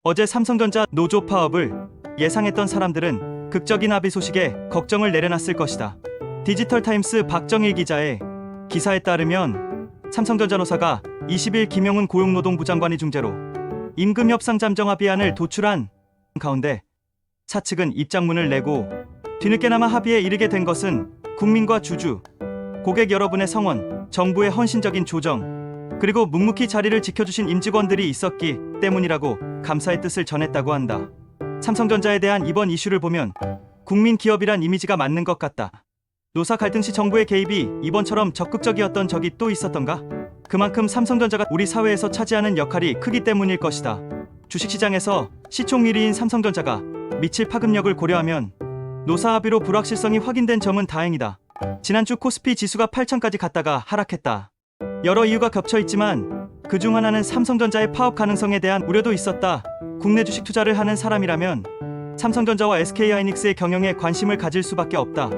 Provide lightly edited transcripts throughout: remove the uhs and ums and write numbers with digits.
어제 삼성전자 노조 파업을 예상했던 사람들은 극적인 합의 소식에 걱정을 내려놨을 것이다. 디지털타임스 박정일 기자의 기사에 따르면 삼성전자 노사가 20일 김용훈 고용노동부 장관이 중재로 임금 협상 잠정 합의안을 도출한 가운데 사측은 입장문을 내고 뒤늦게나마 합의에 이르게 된 것은 국민과 주주, 고객 여러분의 성원, 정부의 헌신적인 조정, 그리고 묵묵히 자리를 지켜주신 임직원들이 있었기 때문이라고 감사의 뜻을 전했다고 한다. 삼성전자에 대한 이번 이슈를 보면 국민 기업이란 이미지가 맞는 것 같다. 노사 갈등 시 정부의 개입이 이번처럼 적극적이었던 적이 또 있었던가? 그만큼 삼성전자가 우리 사회에서 차지하는 역할이 크기 때문일 것이다. 주식시장에서 시총 1위인 삼성전자가 미칠 파급력을 고려하면 노사 합의로 불확실성이 확인된 점은 다행이다. 지난주 코스피 지수가 8천까지 갔다가 하락했다. 여러 이유가 겹쳐 있지만 그중 하나는 삼성전자의 파업 가능성에 대한 우려도 있었다. 국내 주식 투자를 하는 사람이라면 삼성전자와 SK하이닉스의 경영에 관심을 가질 수밖에 없다.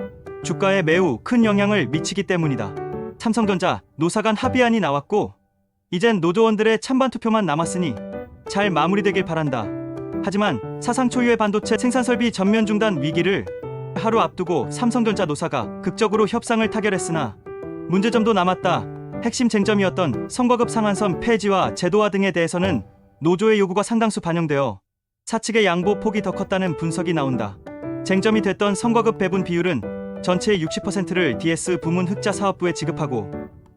주가에 매우 큰 영향을 미치기 때문이다. 삼성전자 노사 간 합의안이 나왔고 이젠 노조원들의 찬반 투표만 남았으니 잘 마무리되길 바란다. 하지만 사상 초유의 반도체 생산 설비 전면 중단 위기를 하루 앞두고 삼성전자 노사가 극적으로 협상을 타결했으나 문제점도 남았다. 핵심 쟁점이었던 성과급 상한선 폐지와 제도화 등에 대해서는 노조의 요구가 상당수 반영되어 사측의 양보 폭이 더 컸다는 분석이 나온다. 쟁점이 됐던 성과급 배분 비율은 전체의 60%를 DS 부문 흑자 사업부에 지급하고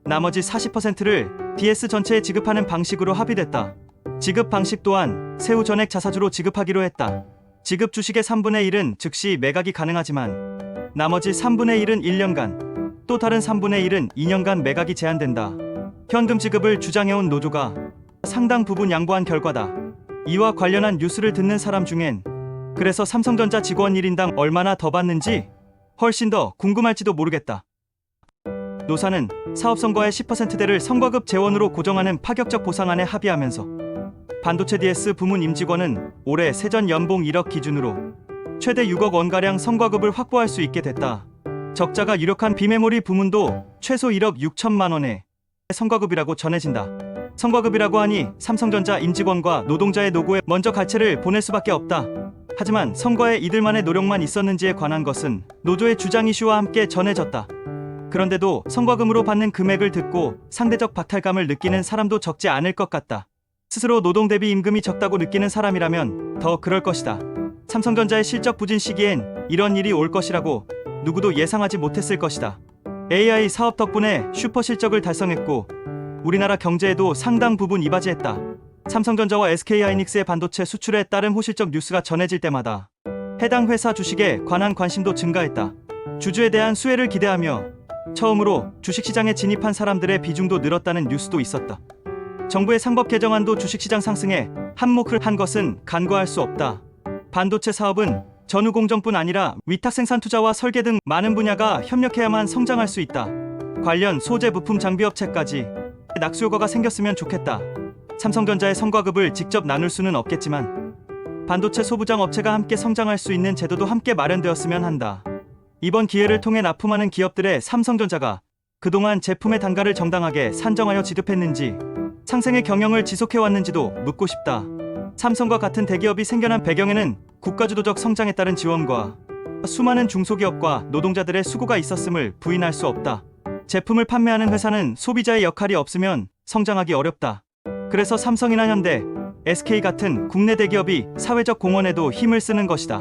나머지 40%를 DS 전체에 지급하는 방식으로 합의됐다. 지급 방식 또한 세후 전액 자사주로 지급하기로 했다. 지급 주식의 3분의 1은 즉시 매각이 가능하지만 나머지 3분의 1은 1년간 또 다른 3분의 1은 2년간 매각이 제한된다. 현금 지급을 주장해온 노조가 상당 부분 양보한 결과다. 이와 관련한 뉴스를 듣는 사람 중엔 그래서 삼성전자 직원 1인당 얼마나 더 받는지 훨씬 더 궁금할지도 모르겠다. 노사는 사업성과의 10%대를 성과급 재원으로 고정하는 파격적 보상안에 합의하면서 반도체 DS 부문 임직원은 올해 세전 연봉 1억 기준으로 최대 6억 원가량 성과급을 확보할 수 있게 됐다. 적자가 유력한 비메모리 부문도 최소 1억 6천만 원의 성과급이라고 전해진다. 성과급이라고 하니 삼성전자 임직원과 노동자의 노고에 먼저 가채를 보낼 수밖에 없다. 하지만 성과에 이들만의 노력만 있었는지에 관한 것은 노조의 주장 이슈와 함께 전해졌다. 그런데도 성과금으로 받는 금액을 듣고 상대적 박탈감을 느끼는 사람도 적지 않을 것 같다. 스스로 노동 대비 임금이 적다고 느끼는 사람이라면 더 그럴 것이다. 삼성전자의 실적 부진 시기엔 이런 일이 올 것이라고 누구도 예상하지 못했을 것이다. AI 사업 덕분에 슈퍼 실적을 달성했고 우리나라 경제에도 상당 부분 이바지했다. 삼성전자와 SK하이닉스의 반도체 수출에 따른 호실적 뉴스가 전해질 때마다 해당 회사 주식에 관한 관심도 증가했다. 주주에 대한 수혜를 기대하며 처음으로 주식시장에 진입한 사람들의 비중도 늘었다는 뉴스도 있었다. 정부의 상법 개정안도 주식시장 상승에 한몫을 한 것은 간과할 수 없다. 반도체 사업은 전후 공정뿐 아니라 위탁 생산 투자와 설계 등 많은 분야가 협력해야만 성장할 수 있다. 관련 소재 부품 장비 업체까지 낙수 효과가 생겼으면 좋겠다. 삼성전자의 성과급을 직접 나눌 수는 없겠지만 반도체 소부장 업체가 함께 성장할 수 있는 제도도 함께 마련되었으면 한다. 이번 기회를 통해 납품하는 기업들의 삼성전자가 그동안 제품의 단가를 정당하게 산정하여 지급했는지 상생의 경영을 지속해왔는지도 묻고 싶다. 삼성과 같은 대기업이 생겨난 배경에는 국가주도적 성장에 따른 지원과 수많은 중소기업과 노동자들의 수고가 있었음을 부인할 수 없다. 제품을 판매하는 회사는 소비자의 역할이 없으면 성장하기 어렵다. 그래서 삼성이나 현대, SK 같은 국내 대기업이 사회적 공헌에도 힘을 쓰는 것이다.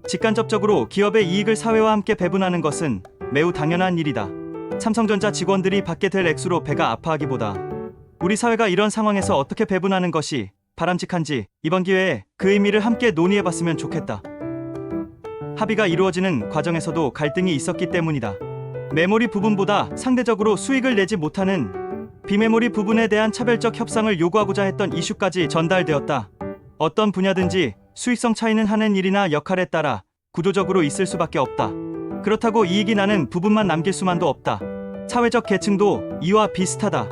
직간접적으로 기업의 이익을 사회와 함께 배분하는 것은 매우 당연한 일이다. 삼성전자 직원들이 받게 될 액수로 배가 아파하기보다 우리 사회가 이런 상황에서 어떻게 배분하는 것이 바람직한지 이번 기회에 그 의미를 함께 논의해봤으면 좋겠다. 합의가 이루어지는 과정에서도 갈등이 있었기 때문이다. 메모리 부분보다 상대적으로 수익을 내지 못하는 비메모리 부분에 대한 차별적 협상을 요구하고자 했던 이슈까지 전달되었다. 어떤 분야든지 수익성 차이는 하는 일이나 역할에 따라 구조적으로 있을 수밖에 없다. 그렇다고 이익이 나는 부분만 남길 수만도 없다. 사회적 계층도 이와 비슷하다.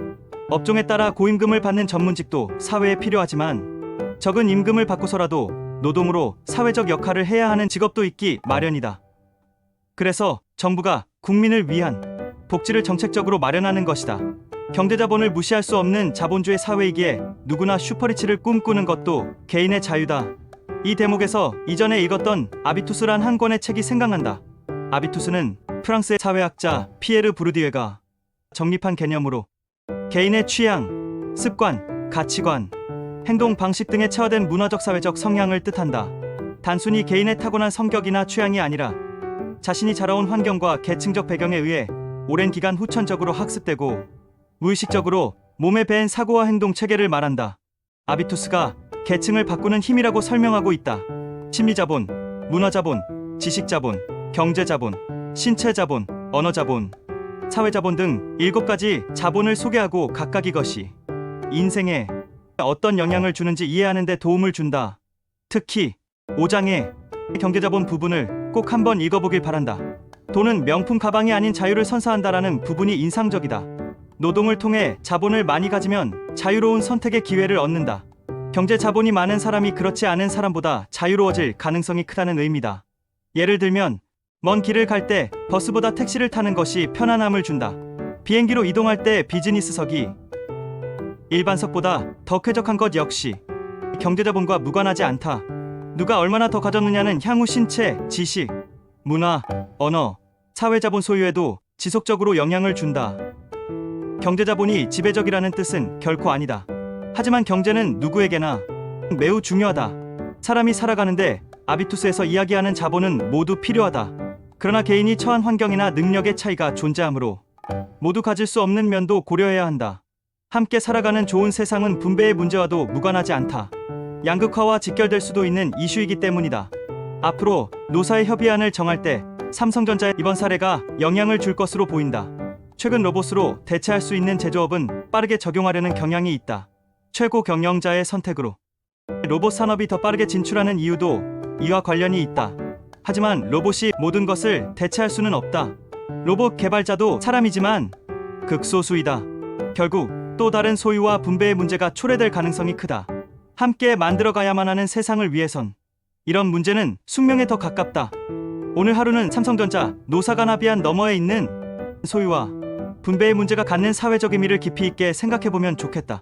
업종에 따라 고임금을 받는 전문직도 사회에 필요하지만 적은 임금을 받고서라도 노동으로 사회적 역할을 해야 하는 직업도 있기 마련이다. 그래서 정부가 국민을 위한 복지를 정책적으로 마련하는 것이다. 경제자본을 무시할 수 없는 자본주의 사회이기에 누구나 슈퍼리치를 꿈꾸는 것도 개인의 자유다. 이 대목에서 이전에 읽었던 아비투스란 한 권의 책이 생각난다. 아비투스는 프랑스의 사회학자 피에르 부르디에가 정립한 개념으로 개인의 취향, 습관, 가치관, 행동 방식 등에 체화된 문화적 사회적 성향을 뜻한다. 단순히 개인의 타고난 성격이나 취향이 아니라 자신이 자라온 환경과 계층적 배경에 의해 오랜 기간 후천적으로 학습되고 무의식적으로 몸에 배인 사고와 행동 체계를 말한다. 아비투스가 계층을 바꾸는 힘이라고 설명하고 있다. 심리자본, 문화자본, 지식자본, 경제자본, 신체자본, 언어자본, 사회자본 등 7가지 자본을 소개하고 각각 이것이 인생에 어떤 영향을 주는지 이해하는 데 도움을 준다. 특히 5장의 경제자본 부분을 꼭 한번 읽어보길 바란다. 돈은 명품 가방이 아닌 자유를 선사한다라는 부분이 인상적이다. 노동을 통해 자본을 많이 가지면 자유로운 선택의 기회를 얻는다. 경제 자본이 많은 사람이 그렇지 않은 사람보다 자유로워질 가능성이 크다는 의미다. 예를 들면 먼 길을 갈 때 버스보다 택시를 타는 것이 편안함을 준다. 비행기로 이동할 때 비즈니스석이 일반석보다 더 쾌적한 것 역시 경제자본과 무관하지 않다. 누가 얼마나 더 가졌느냐는 향후 신체, 지식, 문화, 언어, 사회자본 소유에도 지속적으로 영향을 준다. 경제자본이 지배적이라는 뜻은 결코 아니다. 하지만 경제는 누구에게나 매우 중요하다. 사람이 살아가는데 아비투스에서 이야기하는 자본은 모두 필요하다. 그러나 개인이 처한 환경이나 능력의 차이가 존재하므로 모두 가질 수 없는 면도 고려해야 한다. 함께 살아가는 좋은 세상은 분배의 문제와도 무관하지 않다. 양극화와 직결될 수도 있는 이슈이기 때문이다. 앞으로 노사의 협의안을 정할 때 삼성전자의 이번 사례가 영향을 줄 것으로 보인다. 최근 로봇으로 대체할 수 있는 제조업은 빠르게 적용하려는 경향이 있다. 최고 경영자의 선택으로 로봇 산업이 더 빠르게 진출하는 이유도 이와 관련이 있다. 하지만 로봇이 모든 것을 대체할 수는 없다. 로봇 개발자도 사람이지만 극소수이다. 결국 또 다른 소유와 분배의 문제가 초래될 가능성이 크다. 함께 만들어가야만 하는 세상을 위해선 이런 문제는 숙명에 더 가깝다. 오늘 하루는 삼성전자, 노사가 합의한 너머에 있는 소유와 분배의 문제가 갖는 사회적 의미를 깊이 있게 생각해보면 좋겠다.